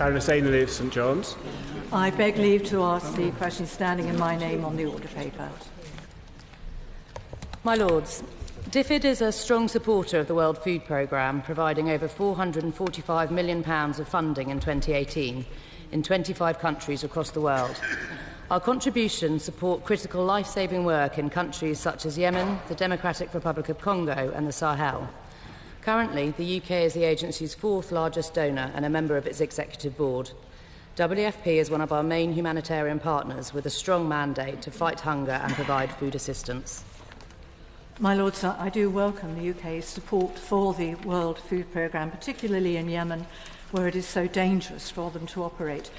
Baroness Aneley of St John's. I beg leave to ask the question standing in my name on the order paper. My Lords, DFID is a strong supporter of the World Food Programme, providing over £445 million of funding in 2018 in 25 countries across the world. Our contributions support critical life-saving work in countries such as Yemen, the Democratic Republic of Congo and the Sahel. Currently, the UK is the agency's fourth largest donor and a member of its executive board. WFP is one of our main humanitarian partners with a strong mandate to fight hunger and provide food assistance. My Lords, I do welcome the UK's support for the World Food Programme, particularly in Yemen, where it is so dangerous for them to operate.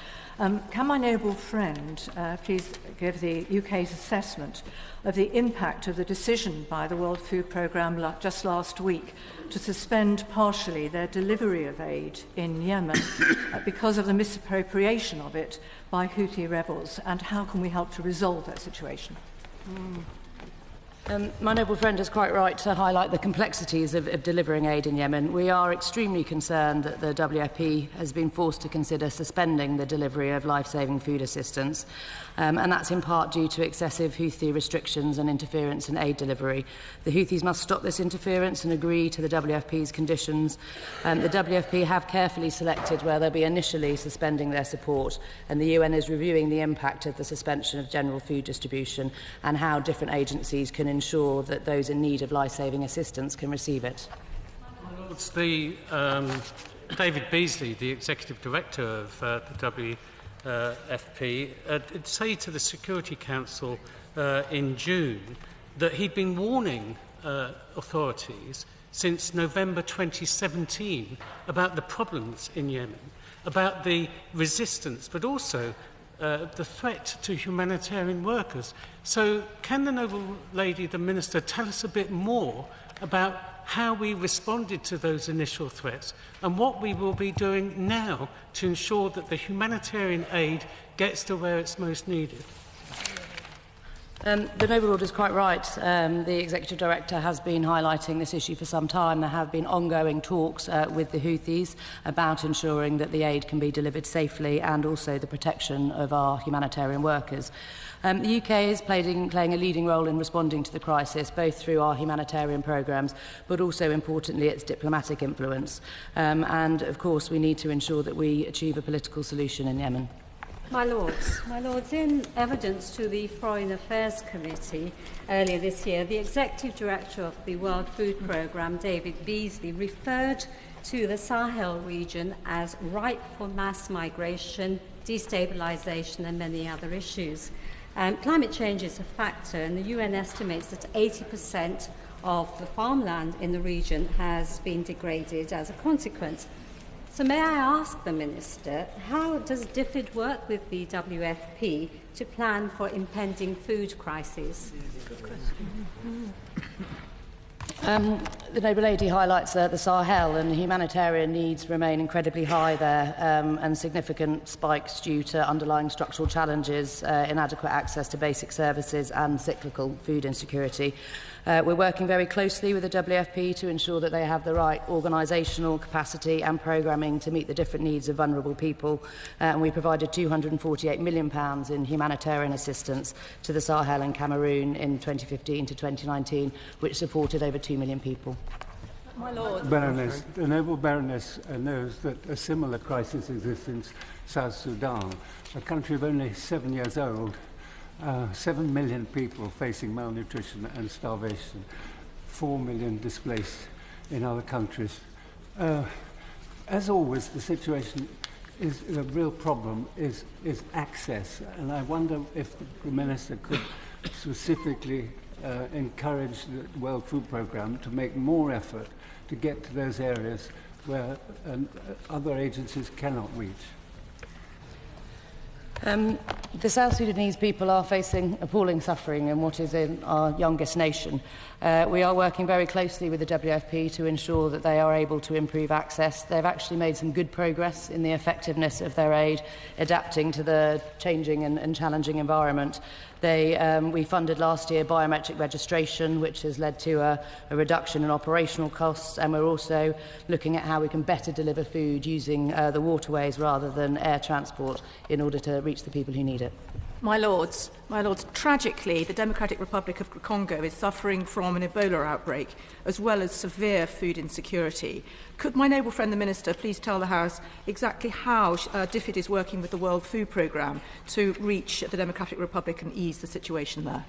Can my noble friend please give the UK's assessment of the impact of the decision by the World Food Programme just last week to suspend partially their delivery of aid in Yemen because of the misappropriation of it by Houthi rebels, and how can we help to resolve that situation? My noble friend is quite right to highlight the complexities of delivering aid in Yemen. We are extremely concerned that the WFP has been forced to consider suspending the delivery of life-saving food assistance, and that's in part due to excessive Houthi restrictions and interference in aid delivery. The Houthis must stop this interference and agree to the WFP's conditions. The WFP have carefully selected where they'll be initially suspending their support, and the UN is reviewing the impact of the suspension of general food distribution and how different agencies can ensure that those in need of life-saving assistance can receive it. Lords, David Beasley, the Executive Director of the WFP, did say to the Security Council in June that he'd been warning authorities since November 2017 about the problems in Yemen, about the resistance, but also the threat to humanitarian workers. So can the noble lady, the Minister, tell us a bit more about how we responded to those initial threats and what we will be doing now to ensure that the humanitarian aid gets to where it's most needed? The Noble Lord is quite right. The Executive Director has been highlighting this issue for some time. There have been ongoing talks with the Houthis about ensuring that the aid can be delivered safely and also the protection of our humanitarian workers. The UK is playing a leading role in responding to the crisis, both through our humanitarian programmes, but also, importantly, its diplomatic influence. And, of course, we need to ensure that we achieve a political solution in Yemen. My Lords, in evidence to the Foreign Affairs Committee earlier this year, the Executive Director of the World Food Programme, David Beasley, referred to the Sahel region as ripe for mass migration, destabilisation and many other issues. Climate change is a factor, and the UN estimates that 80% of the farmland in the region has been degraded as a consequence. So may I ask the Minister, how does DFID work with the WFP to plan for impending food crises? Good question. The Noble Lady highlights the Sahel, and humanitarian needs remain incredibly high there, and significant spikes due to underlying structural challenges, inadequate access to basic services and cyclical food insecurity. We're working very closely with the WFP to ensure that they have the right organisational capacity and programming to meet the different needs of vulnerable people. And we provided £248 million in humanitarian assistance to the Sahel and Cameroon in 2015 to 2019, which supported over 2 million people. My Lord. Baroness, the noble Baroness knows that a similar crisis exists in South Sudan, a country of only 7 years old. 7 million people facing malnutrition and starvation, 4 million displaced in other countries. As always, the situation is the real problem is access, and I wonder if the Minister could specifically encourage the World Food Programme to make more effort to get to those areas where other agencies cannot reach. The South Sudanese people are facing appalling suffering in what is in our youngest nation. We are working very closely with the WFP to ensure that they are able to improve access. They've actually made some good progress in the effectiveness of their aid, adapting to the changing and challenging environment. We funded last year biometric registration, which has led to a reduction in operational costs, and we're also looking at how we can better deliver food using the waterways rather than air transport in order to reach the people who need it. My Lords, tragically, the Democratic Republic of Congo is suffering from an Ebola outbreak, as well as severe food insecurity. Could my noble friend the Minister please tell the House exactly how DFID is working with the World Food Programme to reach the Democratic Republic and ease the situation there?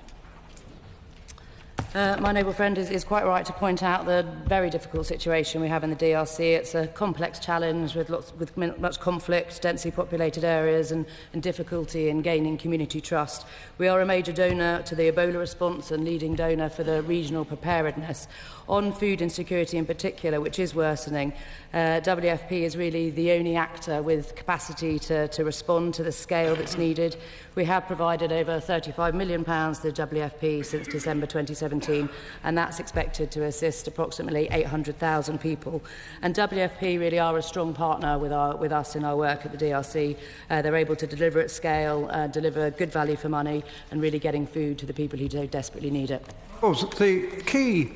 My noble friend is quite right to point out the very difficult situation we have in the DRC. It's a complex challenge with much conflict, densely populated areas and difficulty in gaining community trust. We are a major donor to the Ebola response and leading donor for the regional preparedness. On food insecurity in particular, which is worsening, WFP is really the only actor with capacity to respond to the scale that's needed. We have provided over £35 million to the WFP since December 2017, and that's expected to assist approximately 800,000 people. And WFP really are a strong partner with us in our work at the DRC. They're able to deliver at scale, deliver good value for money, and really getting food to the people who so desperately need it. The key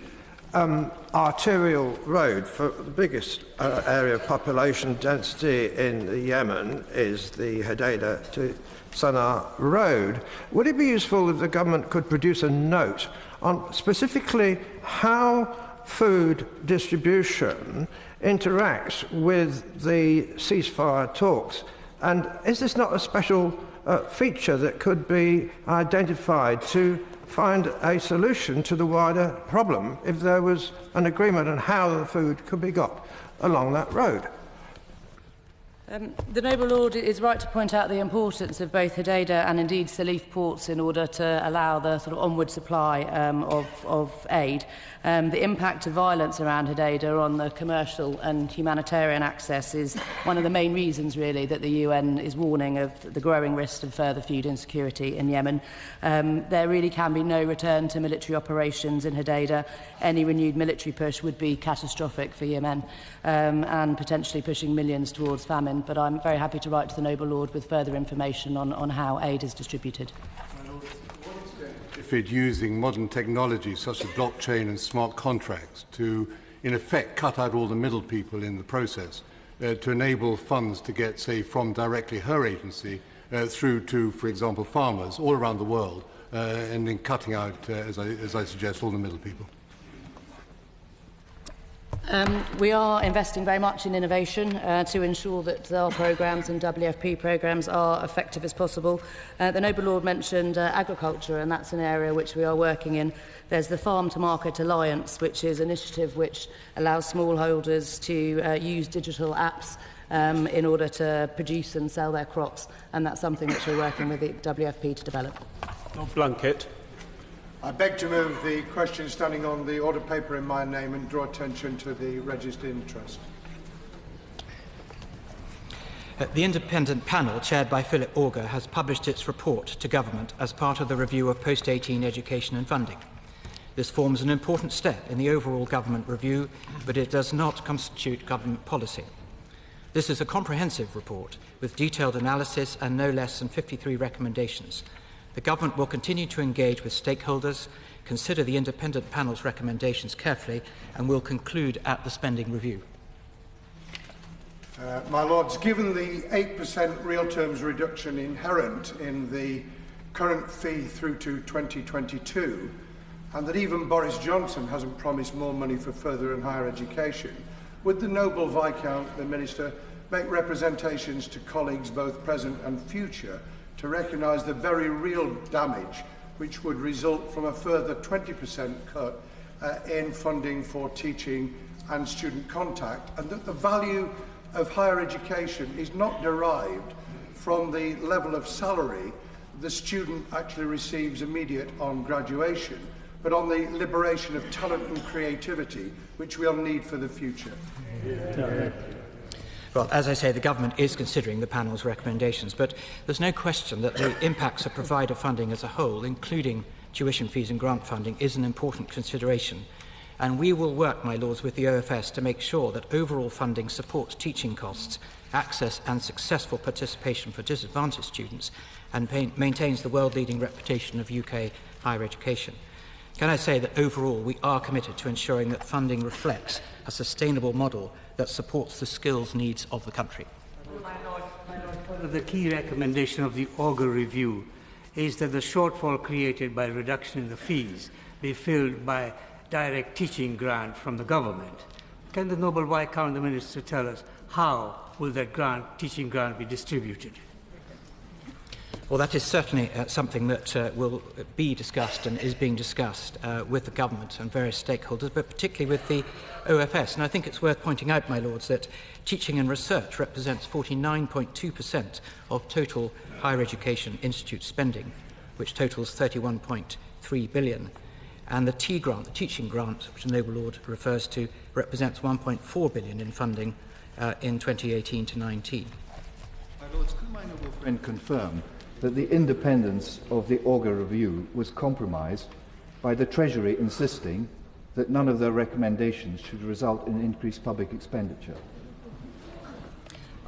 arterial road for the biggest area of population density in Yemen is the Hodeidah to Sana'a road. Would it be useful if the government could produce a note on specifically how food distribution interacts with the ceasefire talks? And is this not a special feature that could be identified to find a solution to the wider problem if there was an agreement on how the food could be got along that road? The noble lord is right to point out the importance of both Hodeidah and indeed Salif ports in order to allow the sort of onward supply of aid. The impact of violence around Hodeidah on the commercial and humanitarian access is one of the main reasons, really, that the UN is warning of the growing risk of further food insecurity in Yemen. There really can be no return to military operations in Hodeidah. Any renewed military push would be catastrophic for Yemen and potentially pushing millions towards famine. But I'm very happy to write to the noble lord with further information on how aid is distributed. DFID using modern technology such as blockchain and smart contracts to, in effect, cut out all the middle people in the process, to enable funds to get, say, from directly her agency through to, for example, farmers all around the world, and in cutting out, as I suggest, all the middle people. We are investing very much in innovation to ensure that our programmes and WFP programmes are effective as possible. The noble lord mentioned agriculture, and that's an area which we are working in. There's the Farm to Market Alliance, which is an initiative which allows smallholders to use digital apps in order to produce and sell their crops, and that's something which we're working with the WFP to develop. Blunkett. I beg to move the question standing on the order paper in my name and draw attention to the registered interest. The independent panel, chaired by Philip Augur, has published its report to Government as part of the review of post-18 education and funding. This forms an important step in the overall government review, but it does not constitute government policy. This is a comprehensive report with detailed analysis and no less than 53 recommendations. The Government will continue to engage with stakeholders, consider the independent panel's recommendations carefully, and will conclude at the spending review. My Lords, given the 8% real terms reduction inherent in the current fee through to 2022, and that even Boris Johnson hasn't promised more money for further and higher education, would the noble Viscount, the Minister, make representations to colleagues both present and future to recognise the very real damage which would result from a further 20% cut in funding for teaching and student contact, and that the value of higher education is not derived from the level of salary the student actually receives immediate on graduation, but on the liberation of talent and creativity which we'll need for the future. Well, as I say, the Government is considering the panel's recommendations, but there's no question that the impacts of provider funding as a whole, including tuition fees and grant funding, is an important consideration. And we will work, my Lords, with the OFS to make sure that overall funding supports teaching costs, access and successful participation for disadvantaged students, and maintains the world-leading reputation of UK higher education. Can I say that overall we are committed to ensuring that funding reflects a sustainable model that supports the skills needs of the country? My Lord, one of the key recommendations of the Augur review is that the shortfall created by reduction in the fees be filled by direct teaching grant from the government. Can the Noble Viscount the Minister tell us how will that teaching grant be distributed? Well, that is certainly something that will be discussed and is being discussed with the government and various stakeholders, but particularly with the OFS. And I think it's worth pointing out, my lords, that teaching and research represents 49.2% of total higher education institute spending, which totals 31.3 billion. And the T grant, the teaching grant, which the Noble Lord refers to, represents 1.4 billion in funding in 2018 to 19. My lords, could my noble friend confirm that the independence of the Augur review was compromised by the Treasury insisting that none of their recommendations should result in increased public expenditure?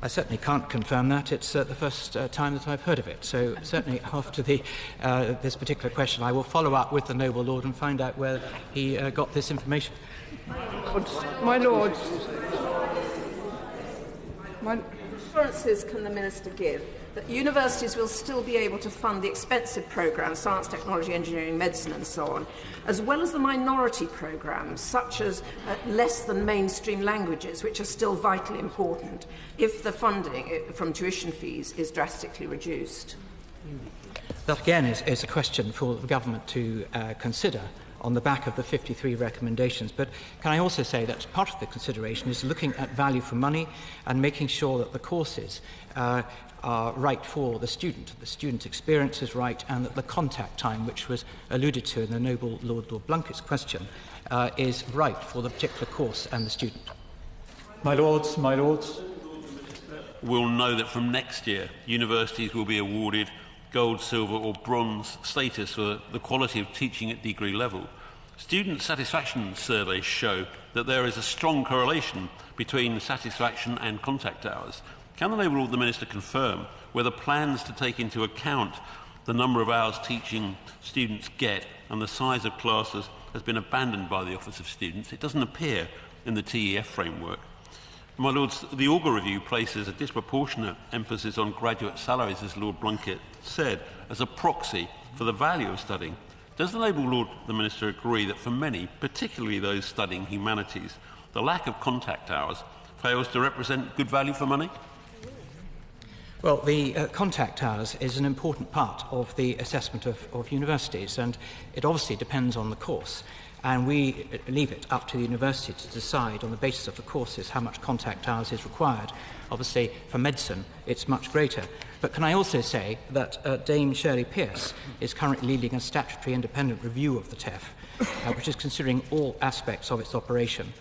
I certainly can't confirm that. It's the first time that I've heard of it. So certainly after this particular question, I will follow up with the Noble Lord and find out where he got this information. My Lords, what assurances can the Minister give that universities will still be able to fund the expensive programmes, science, technology, engineering, medicine and so on, as well as the minority programmes, such as less than mainstream languages, which are still vitally important, if the funding from tuition fees is drastically reduced? That again is a question for the government to consider on the back of the 53 recommendations. But can I also say that part of the consideration is looking at value for money and making sure that the courses are right for the student experience is right, and that the contact time, which was alluded to in the Noble Lord Blunkett's question, is right for the particular course and the student. My Lords, we'll know that from next year, universities will be awarded gold, silver or bronze status for the quality of teaching at degree level. Student satisfaction surveys show that there is a strong correlation between satisfaction and contact hours. Can the Noble Lord the Minister confirm whether plans to take into account the number of hours teaching students get and the size of classes has been abandoned by the Office of Students? It doesn't appear in the TEF framework. My Lords, the Augur review places a disproportionate emphasis on graduate salaries, as Lord Blunkett said, as a proxy for the value of studying. Does the Noble Lord the Minister agree that for many, particularly those studying humanities, the lack of contact hours fails to represent good value for money? Well, the contact hours is an important part of the assessment of universities, and it obviously depends on the course. And we leave it up to the university to decide on the basis of the courses how much contact hours is required. Obviously, for medicine, it's much greater. But can I also say that Dame Shirley Pearce is currently leading a statutory independent review of the TEF, which is considering all aspects of its operation.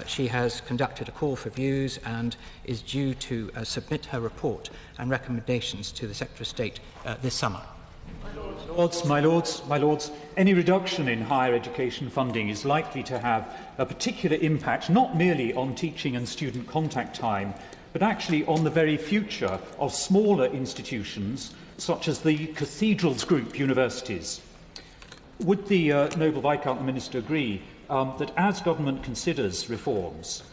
She has conducted a call for views and is due to submit her report and recommendations to the Secretary of State this summer. My Lords, any reduction in higher education funding is likely to have a particular impact not merely on teaching and student contact time, but actually on the very future of smaller institutions such as the Cathedrals Group universities. Would the Noble Viscount Minister agree that as government considers reforms,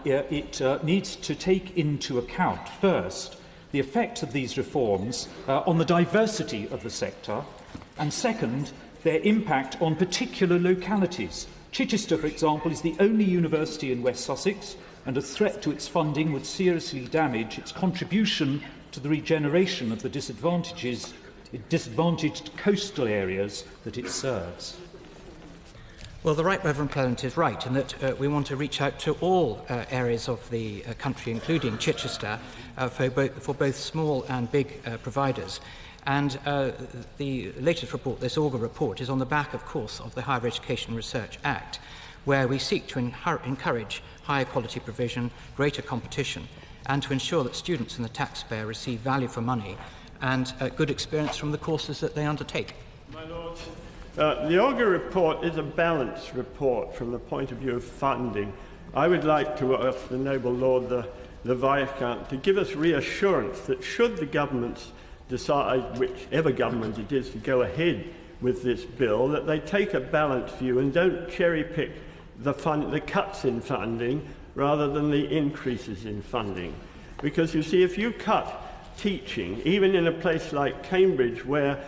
it needs to take into account, first, the effect of these reforms on the diversity of the sector, and second, their impact on particular localities? Chichester, for example, is the only university in West Sussex, and a threat to its funding would seriously damage its contribution to the regeneration of the disadvantaged coastal areas that it serves. Well, the Right Reverend President is right in that we want to reach out to all areas of the country, including Chichester, for both small and big providers. And the latest report, this Augur report, is on the back, of course, of the Higher Education Research Act, where we seek to encourage higher quality provision, greater competition, and to ensure that students and the taxpayer receive value for money and good experience from the courses that they undertake. My Lord, the Augur report is a balanced report from the point of view of funding. I would like to ask the Noble Lord the Viscount to give us reassurance that should the government's decide, whichever government it is, to go ahead with this bill, that they take a balanced view and don't cherry-pick the cuts in funding rather than the increases in funding. Because, you see, if you cut teaching, even in a place like Cambridge, where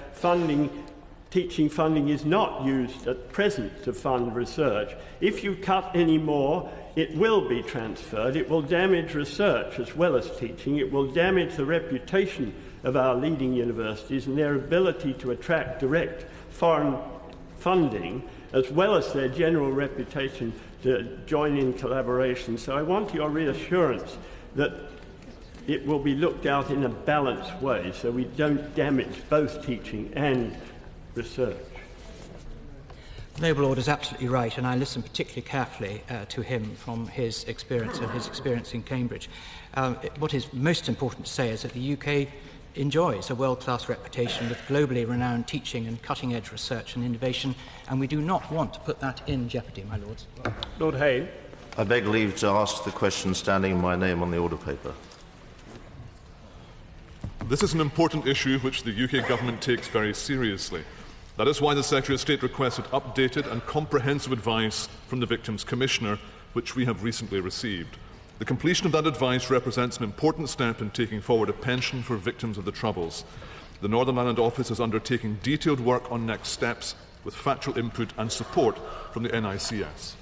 teaching funding is not used at present to fund research, if you cut any more, it will be transferred. It will damage research as well as teaching. It will damage the reputation of our leading universities and their ability to attract direct foreign funding, as well as their general reputation to join in collaboration. So I want your reassurance that it will be looked at in a balanced way so we don't damage both teaching and research. The Noble Lord is absolutely right, and I listened particularly carefully to him from his experience and his experience in Cambridge. What is most important to say is that the UK enjoys a world-class reputation with globally renowned teaching and cutting-edge research and innovation, and we do not want to put that in jeopardy, my lords. Lord Hain. I beg leave to ask the question standing my name on the order paper. This is an important issue which the UK government takes very seriously. That is why the Secretary of State requested updated and comprehensive advice from the Victims Commissioner, which we have recently received. The completion of that advice represents an important step in taking forward a pension for victims of the Troubles. The Northern Ireland Office is undertaking detailed work on next steps with factual input and support from the NICS.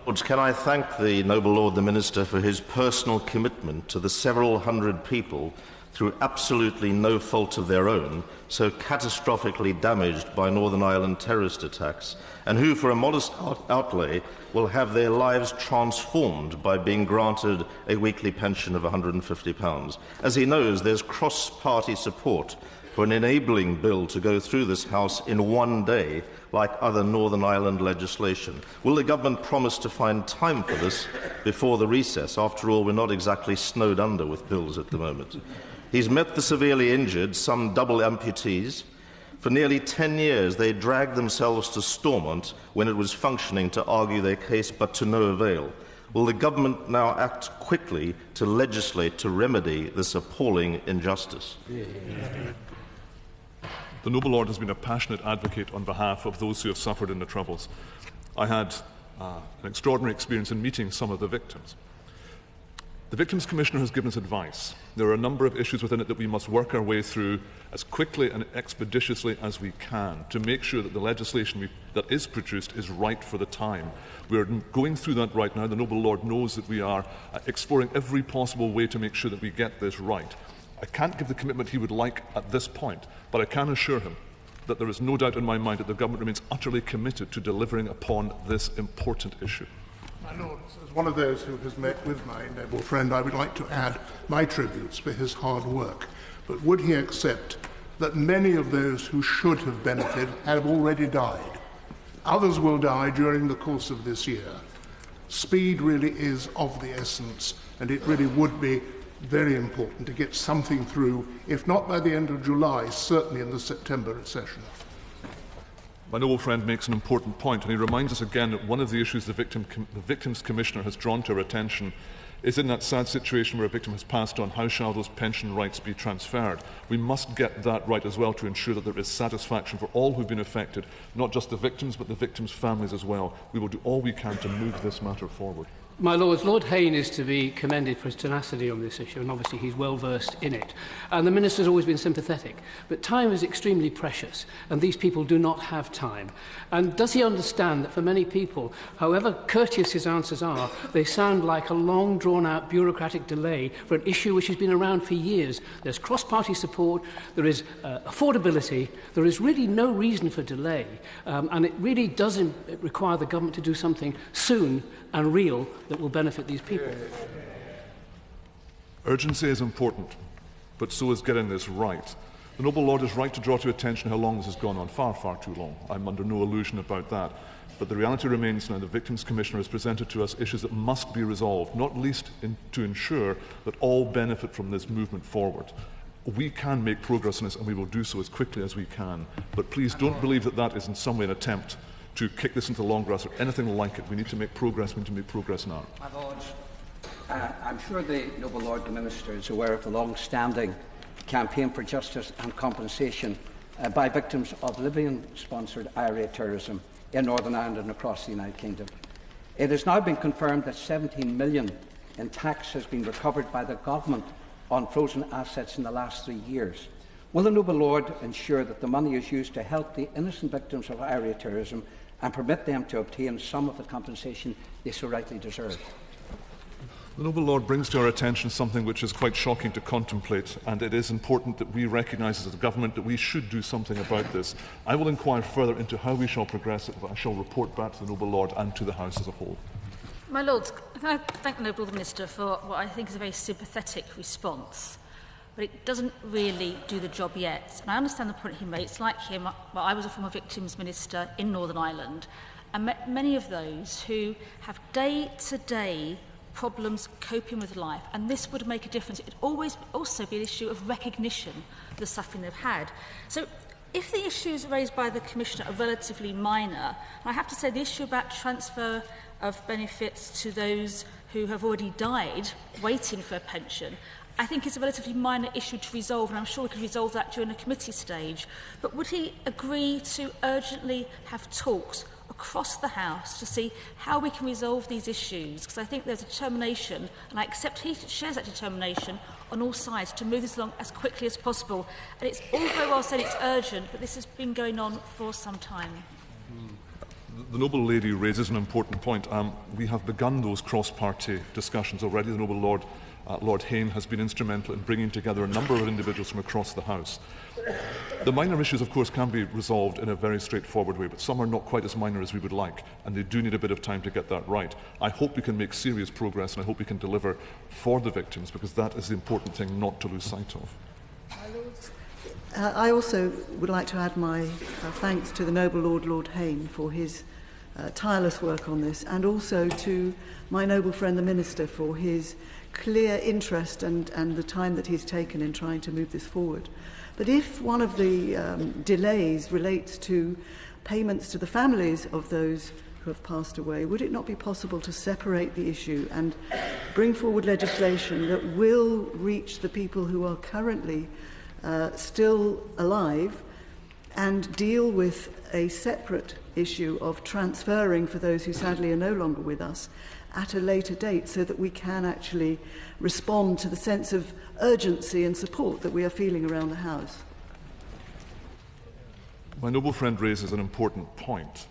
Lords, can I thank the Noble Lord the Minister for his personal commitment to the several hundred people through absolutely no fault of their own, so catastrophically damaged by Northern Ireland terrorist attacks, and who, for a modest outlay, will have their lives transformed by being granted a weekly pension of £150. As he knows, there's cross-party support for an enabling bill to go through this House in one day, like other Northern Ireland legislation. Will the government promise to find time for this before the recess? After all, we're not exactly snowed under with bills at the moment. He's met the severely injured, some double amputees. For nearly 10 years, they dragged themselves to Stormont when it was functioning to argue their case, but to no avail. Will the government now act quickly to legislate to remedy this appalling injustice? The Noble Lord has been a passionate advocate on behalf of those who have suffered in the Troubles. I had an extraordinary experience in meeting some of the victims. The Victims Commissioner has given us advice. There are a number of issues within it that we must work our way through as quickly and expeditiously as we can to make sure that the legislation that is produced is right for the time. We are going through that right now. The Noble Lord knows that we are exploring every possible way to make sure that we get this right. I can't give the commitment he would like at this point, but I can assure him that there is no doubt in my mind that the government remains utterly committed to delivering upon this important issue. My Lords, as one of those who has met with my noble friend, I would like to add my tributes for his hard work. But would he accept that many of those who should have benefited have already died? Others will die during the course of this year. Speed really is of the essence, and it really would be very important to get something through, if not by the end of July, certainly in the September session. My noble friend makes an important point, and he reminds us again that one of the issues the Victims Commissioner has drawn to our attention is in that sad situation where a victim has passed on, how shall those pension rights be transferred? We must get that right as well to ensure that there is satisfaction for all who've been affected, not just the victims, but the victims' families as well. We will do all we can to move this matter forward. My Lords, Lord Hain is to be commended for his tenacity on this issue, and obviously he's well versed in it. And the Minister's always been sympathetic. But time is extremely precious, and these people do not have time. And does he understand that for many people, however courteous his answers are, they sound like a long, drawn-out bureaucratic delay for an issue which has been around for years? There's cross-party support, there is affordability, there is really no reason for delay, and it really does require the government to do something soon and real that will benefit these people. Urgency is important, but so is getting this right. The Noble Lord is right to draw to attention how long this has gone on. Far, far too long. I'm under no illusion about that. But the reality remains now the Victims Commissioner has presented to us issues that must be resolved, not least to ensure that all benefit from this movement forward. We can make progress on this, and we will do so as quickly as we can. But please don't believe that that is in some way an attempt to kick this into long grass or anything like it. We need to make progress. We need to make progress now. My Lords, I'm sure the Noble Lord the Minister is aware of the long-standing campaign for justice and compensation by victims of Libyan-sponsored IRA terrorism in Northern Ireland and across the United Kingdom. It has now been confirmed that 17 million in tax has been recovered by the government on frozen assets in the last 3 years. Will the noble Lord ensure that the money is used to help the innocent victims of IRA terrorism and permit them to obtain some of the compensation they so rightly deserve? The noble Lord brings to our attention something which is quite shocking to contemplate, and it is important that we recognise as a government that we should do something about this. I will inquire further into how we shall progress it, but I shall report back to the noble Lord and to the House as a whole. My Lords, I thank the noble Minister for what I think is a very sympathetic response, but it doesn't really do the job yet. And I understand the point he makes. Like him, well, I was a former Victims Minister in Northern Ireland, and met many of those who have day-to-day problems coping with life, and this would make a difference. It would always also be an issue of recognition of the suffering they've had. So if the issues raised by the Commissioner are relatively minor, and I have to say the issue about transfer of benefits to those who have already died waiting for a pension, I think it's a relatively minor issue to resolve, and I'm sure we could resolve that during a committee stage. But would he agree to urgently have talks across the House to see how we can resolve these issues? Because I think there's a determination, and I accept he shares that determination on all sides, to move this along as quickly as possible. And it's all very well said it's urgent, but this has been going on for some time. The noble lady raises an important point. We have begun those cross-party discussions already. The noble Lord Lord Hain has been instrumental in bringing together a number of individuals from across the House. The minor issues, of course, can be resolved in a very straightforward way, but some are not quite as minor as we would like, and they do need a bit of time to get that right. I hope we can make serious progress, and I hope we can deliver for the victims, because that is the important thing not to lose sight of. I also would like to add my thanks to the noble Lord Hain for his tireless work on this, and also to my noble friend the Minister for his clear interest and the time that he's taken in trying to move this forward. But if one of the delays relates to payments to the families of those who have passed away, would it not be possible to separate the issue and bring forward legislation that will reach the people who are currently still alive and deal with a separate issue of transferring for those who sadly are no longer with us at a later date, so that we can actually respond to the sense of urgency and support that we are feeling around the House? My noble friend raises an important point,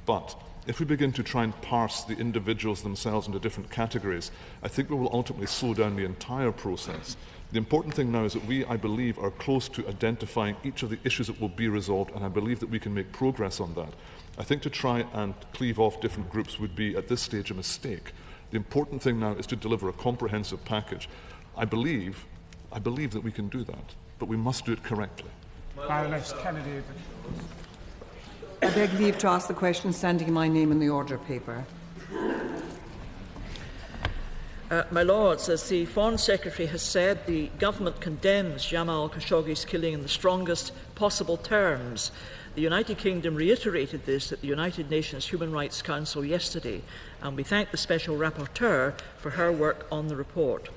but if we begin to try and parse the individuals themselves into different categories, I think we will ultimately slow down the entire process. The important thing now is that we, I believe, are close to identifying each of the issues that will be resolved, and I believe that we can make progress on that. I think to try and cleave off different groups would be, at this stage, a mistake. The important thing now is to deliver a comprehensive package. I believe that we can do that, but we must do it correctly. Baroness Kennedy. I beg leave to ask the question, standing my name in the order paper. My Lords, as the Foreign Secretary has said, the government condemns Jamal Khashoggi's killing in the strongest possible terms. The United Kingdom reiterated this at the United Nations Human Rights Council yesterday, and we thank the Special Rapporteur for her work on the report.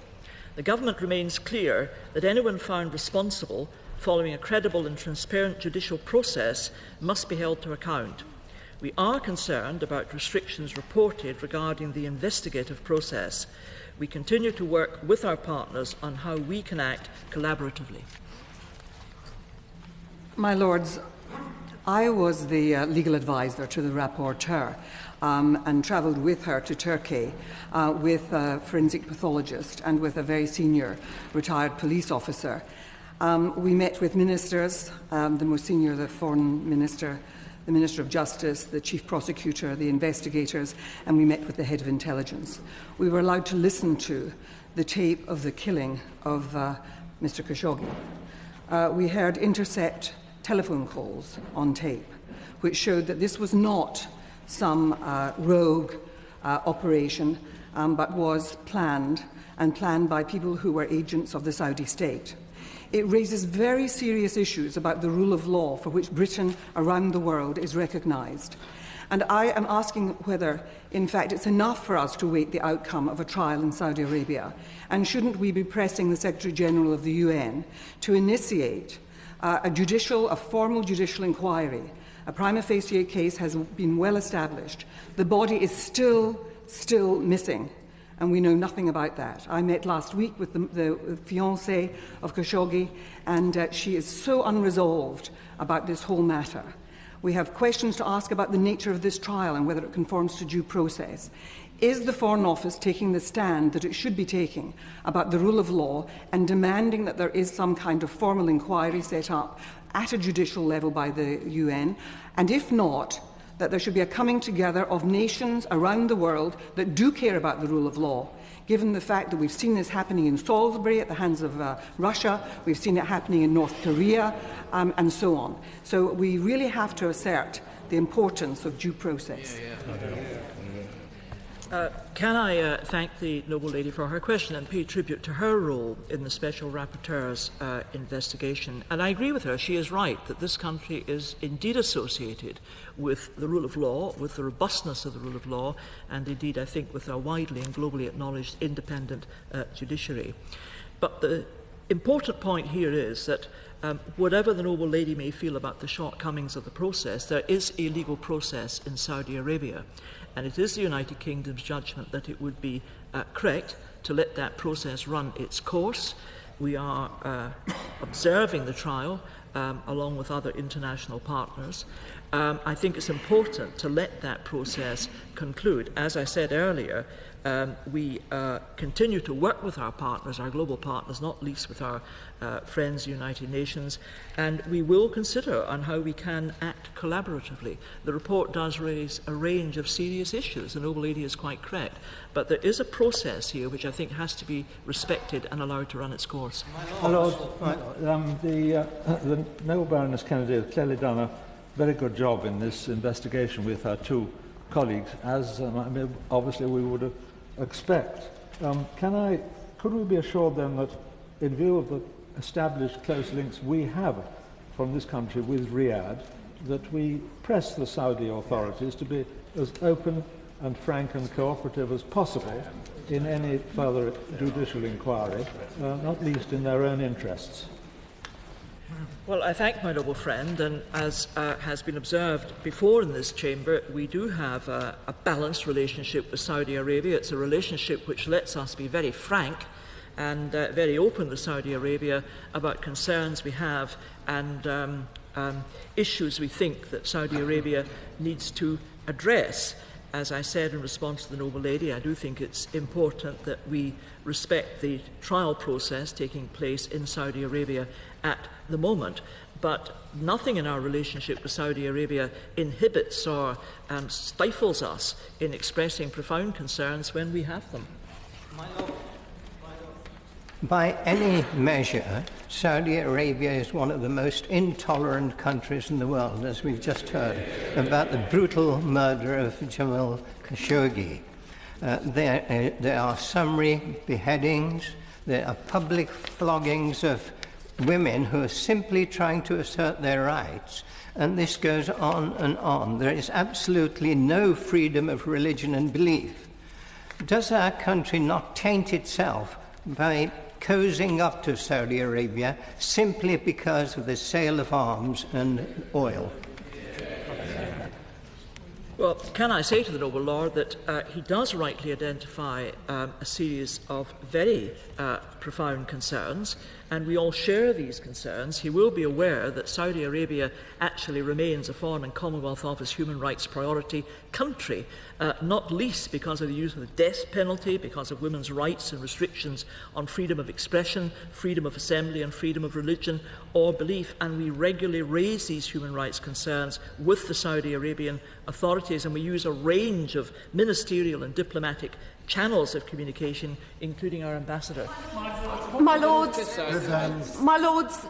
The government remains clear that anyone found responsible following a credible and transparent judicial process must be held to account. We are concerned about restrictions reported regarding the investigative process. We continue to work with our partners on how we can act collaboratively. My Lords, I was the legal advisor to the rapporteur and travelled with her to Turkey with a forensic pathologist and with a very senior retired police officer. We met with ministers, the most senior, the foreign minister, the Minister of Justice, the Chief Prosecutor, the investigators, and we met with the Head of Intelligence. We were allowed to listen to the tape of the killing of Mr. Khashoggi. We heard intercept telephone calls on tape, which showed that this was not some rogue operation, but was planned, and planned by people who were agents of the Saudi state. It raises very serious issues about the rule of law for which Britain around the world is recognised. And I am asking whether, in fact, it's enough for us to wait the outcome of a trial in Saudi Arabia, and shouldn't we be pressing the Secretary-General of the UN to initiate a formal judicial inquiry? A prima facie case has been well established. The body is still missing, and we know nothing about that. I met last week with the fiancée of Khashoggi, and she is so unresolved about this whole matter. We have questions to ask about the nature of this trial and whether it conforms to due process. Is the Foreign Office taking the stand that it should be taking about the rule of law and demanding that there is some kind of formal inquiry set up at a judicial level by the UN? And if not, that there should be a coming together of nations around the world that do care about the rule of law, given the fact that we've seen this happening in Salisbury at the hands of Russia, we've seen it happening in North Korea, and so on. So we really have to assert the importance of due process. Can I thank the noble lady for her question and pay tribute to her role in the Special Rapporteur's investigation? And I agree with her. She is right that this country is indeed associated with the rule of law, with the robustness of the rule of law, and indeed, I think, with a widely and globally acknowledged independent judiciary. But the important point here is that whatever the noble lady may feel about the shortcomings of the process, there is a legal process in Saudi Arabia. And it is the United Kingdom's judgment that it would be correct to let that process run its course. We are observing the trial along with other international partners. I think it's important to let that process conclude. As I said earlier, we continue to work with our partners, our global partners, not least with our friends, United Nations, and we will consider on how we can act collaboratively. The report does raise a range of serious issues. The noble lady is quite correct, but there is a process here which I think has to be respected and allowed to run its course. My Lord, the noble Baroness Kennedy has clearly done a very good job in this investigation with her two colleagues, as obviously we would expect. Could we be assured then that, in view of the established close links we have from this country with Riyadh, that we press the Saudi authorities to be as open and frank and cooperative as possible in any further judicial inquiry, not least in their own interests? Well, I thank my noble friend, and as has been observed before in this chamber, we do have a balanced relationship with Saudi Arabia. It's a relationship which lets us be very frank and very open with Saudi Arabia about concerns we have and issues we think that Saudi Arabia needs to address. As I said in response to the noble lady, I do think it's important that we respect the trial process taking place in Saudi Arabia at the moment, but nothing in our relationship with Saudi Arabia inhibits or stifles us in expressing profound concerns when we have them. By any measure, Saudi Arabia is one of the most intolerant countries in the world, as we've just heard about the brutal murder of Jamal Khashoggi. There are summary beheadings, there are public floggings of women who are simply trying to assert their rights, and this goes on and on. There is absolutely no freedom of religion and belief. Does our country not taint itself by cozying up to Saudi Arabia simply because of the sale of arms and oil? Well, can I say to the noble lord that he does rightly identify a series of very profound concerns, and we all share these concerns. He will be aware that Saudi Arabia actually remains a Foreign and Commonwealth Office human rights priority country, not least because of the use of the death penalty, because of women's rights and restrictions on freedom of expression, freedom of assembly and freedom of religion or belief. And we regularly raise these human rights concerns with the Saudi Arabian authorities, and we use a range of ministerial and diplomatic channels of communication, including our ambassador. My Lords,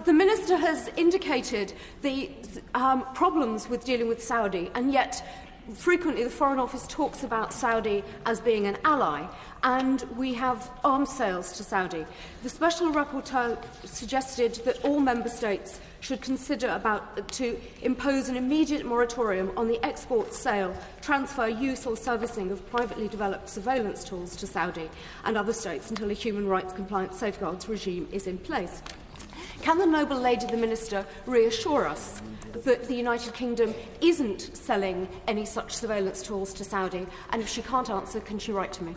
the Minister has indicated the problems with dealing with Saudi, and yet frequently the Foreign Office talks about Saudi as being an ally. and we have arms sales to Saudi. The Special Rapporteur suggested that all Member States should consider to impose an immediate moratorium on the export, sale, transfer, use or servicing of privately developed surveillance tools to Saudi and other states until a human rights compliant safeguards regime is in place. Can the noble lady, the Minister, reassure us that the United Kingdom isn't selling any such surveillance tools to Saudi? And if she can't answer, can she write to me?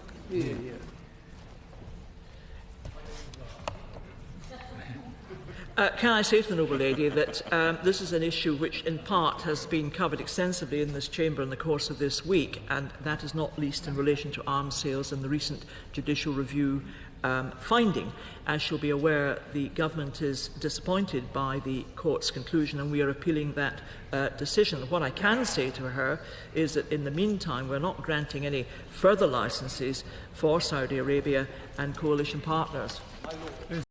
Can I say to the noble lady that this is an issue which in part has been covered extensively in this chamber in the course of this week, and that is not least in relation to arms sales and the recent judicial review finding. As she'll be aware, the government is disappointed by the court's conclusion, and we are appealing that decision. What I can say to her is that in the meantime we're not granting any further licences for Saudi Arabia and coalition partners.